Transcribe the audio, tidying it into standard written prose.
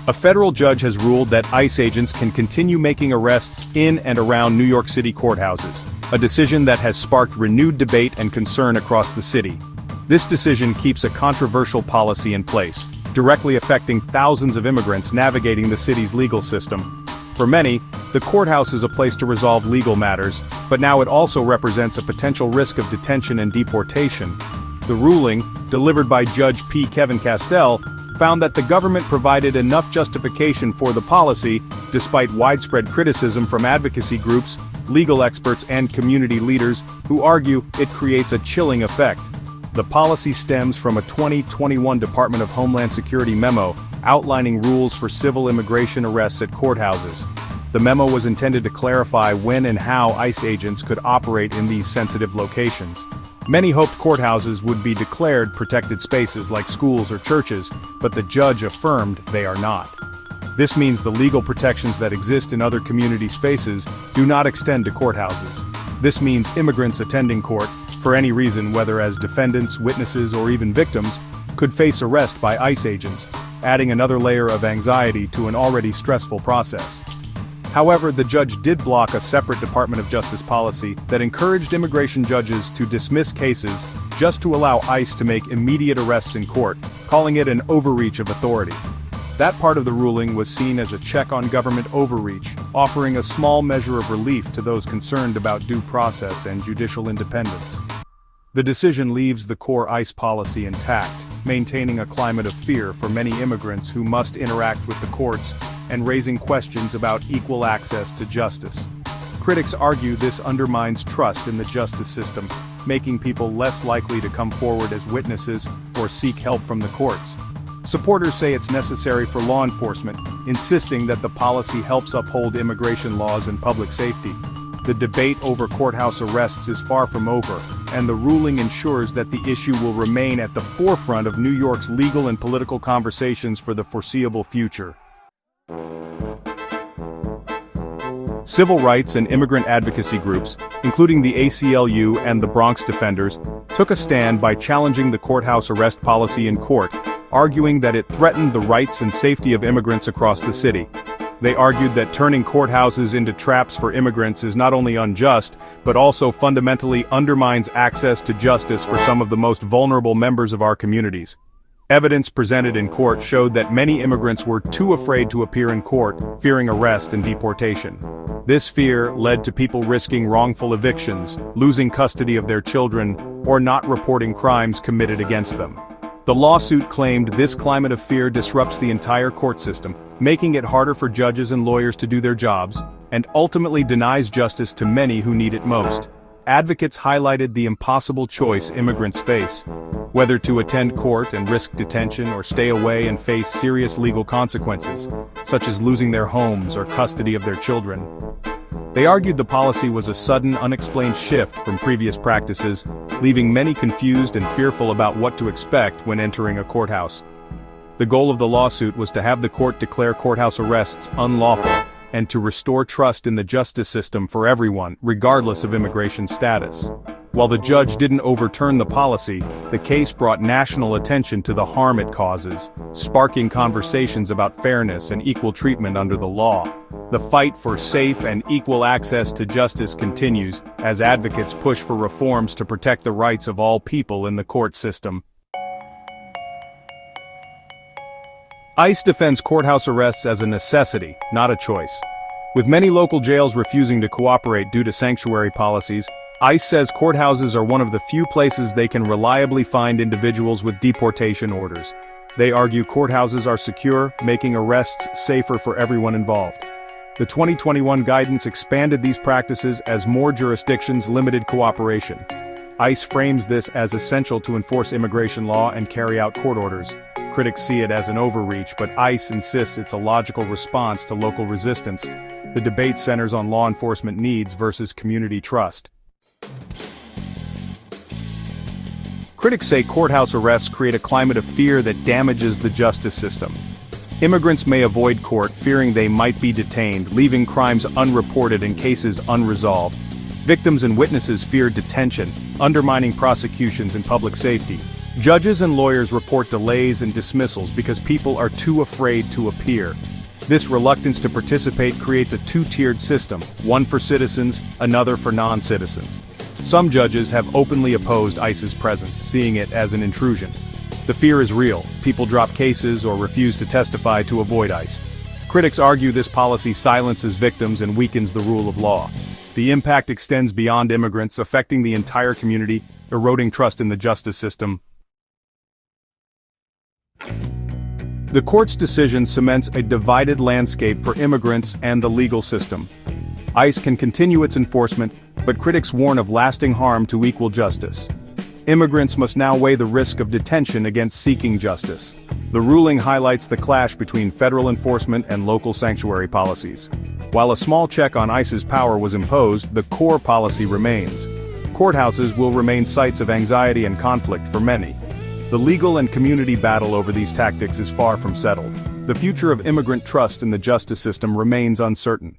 A federal judge has ruled that ICE agents can continue making arrests in and around New York City courthouses, a decision that has sparked renewed debate and concern across the city. This decision keeps a controversial policy in place, directly affecting thousands of immigrants navigating the city's legal system. For many, the courthouse is a place to resolve legal matters, but now it also represents a potential risk of detention and deportation. The ruling, delivered by Judge P. Kevin Castell, found that the government provided enough justification for the policy, despite widespread criticism from advocacy groups, legal experts and community leaders who argue it creates a chilling effect. The policy stems from a 2021 Department of Homeland Security memo outlining rules for civil immigration arrests at courthouses. The memo was intended to clarify when and how ICE agents could operate in these sensitive locations. Many hoped courthouses would be declared protected spaces like schools or churches, but the judge affirmed they are not. This means the legal protections that exist in other community spaces do not extend to courthouses. This means immigrants attending court, for any reason whether as defendants, witnesses, or even victims, could face arrest by ICE agents, adding another layer of anxiety to an already stressful process. However, the judge did block a separate Department of Justice policy that encouraged immigration judges to dismiss cases just to allow ICE to make immediate arrests in court, calling it an overreach of authority. That part of the ruling was seen as a check on government overreach, offering a small measure of relief to those concerned about due process and judicial independence. The decision leaves the core ICE policy intact, maintaining a climate of fear for many immigrants who must interact with the courts and raising questions about equal access to justice. Critics argue this undermines trust in the justice system, making people less likely to come forward as witnesses or seek help from the courts. Supporters say it's necessary for law enforcement, insisting that the policy helps uphold immigration laws and public safety. The debate over courthouse arrests is far from over, and the ruling ensures that the issue will remain at the forefront of New York's legal and political conversations for the foreseeable future. Civil rights and immigrant advocacy groups, including the ACLU and the Bronx Defenders, took a stand by challenging the courthouse arrest policy in court, arguing that it threatened the rights and safety of immigrants across the city. They argued that turning courthouses into traps for immigrants is not only unjust, but also fundamentally undermines access to justice for some of the most vulnerable members of our communities. Evidence presented in court showed that many immigrants were too afraid to appear in court, fearing arrest and deportation. This fear led to people risking wrongful evictions, losing custody of their children, or not reporting crimes committed against them. The lawsuit claimed this climate of fear disrupts the entire court system, making it harder for judges and lawyers to do their jobs, and ultimately denies justice to many who need it most. Advocates highlighted the impossible choice immigrants face, whether to attend court and risk detention or stay away and face serious legal consequences, such as losing their homes or custody of their children. They argued the policy was a sudden, unexplained shift from previous practices, leaving many confused and fearful about what to expect when entering a courthouse. The goal of the lawsuit was to have the court declare courthouse arrests unlawful, and to restore trust in the justice system for everyone, regardless of immigration status. While the judge didn't overturn the policy, the case brought national attention to the harm it causes, sparking conversations about fairness and equal treatment under the law. The fight for safe and equal access to justice continues, as advocates push for reforms to protect the rights of all people in the court system. ICE defends courthouse arrests as a necessity, not a choice. With many local jails refusing to cooperate due to sanctuary policies, ICE says courthouses are one of the few places they can reliably find individuals with deportation orders. They argue courthouses are secure, making arrests safer for everyone involved. The 2021 guidance expanded these practices as more jurisdictions limited cooperation. ICE frames this as essential to enforce immigration law and carry out court orders. Critics see it as an overreach, but ICE insists it's a logical response to local resistance. The debate centers on law enforcement needs versus community trust. Critics say courthouse arrests create a climate of fear that damages the justice system. Immigrants may avoid court fearing they might be detained, leaving crimes unreported and cases unresolved. Victims and witnesses fear detention, undermining prosecutions and public safety. Judges and lawyers report delays and dismissals because people are too afraid to appear. This reluctance to participate creates a two-tiered system, one for citizens, another for non-citizens. Some judges have openly opposed ICE's presence, seeing it as an intrusion. The fear is real. People drop cases or refuse to testify to avoid ICE. Critics argue this policy silences victims and weakens the rule of law. The impact extends beyond immigrants, affecting the entire community, eroding trust in the justice system. The court's decision cements a divided landscape for immigrants and the legal system. ICE can continue its enforcement, but critics warn of lasting harm to equal justice. Immigrants must now weigh the risk of detention against seeking justice. The ruling highlights the clash between federal enforcement and local sanctuary policies. While a small check on ICE's power was imposed, the core policy remains. Courthouses will remain sites of anxiety and conflict for many. The legal and community battle over these tactics is far from settled. The future of immigrant trust in the justice system remains uncertain.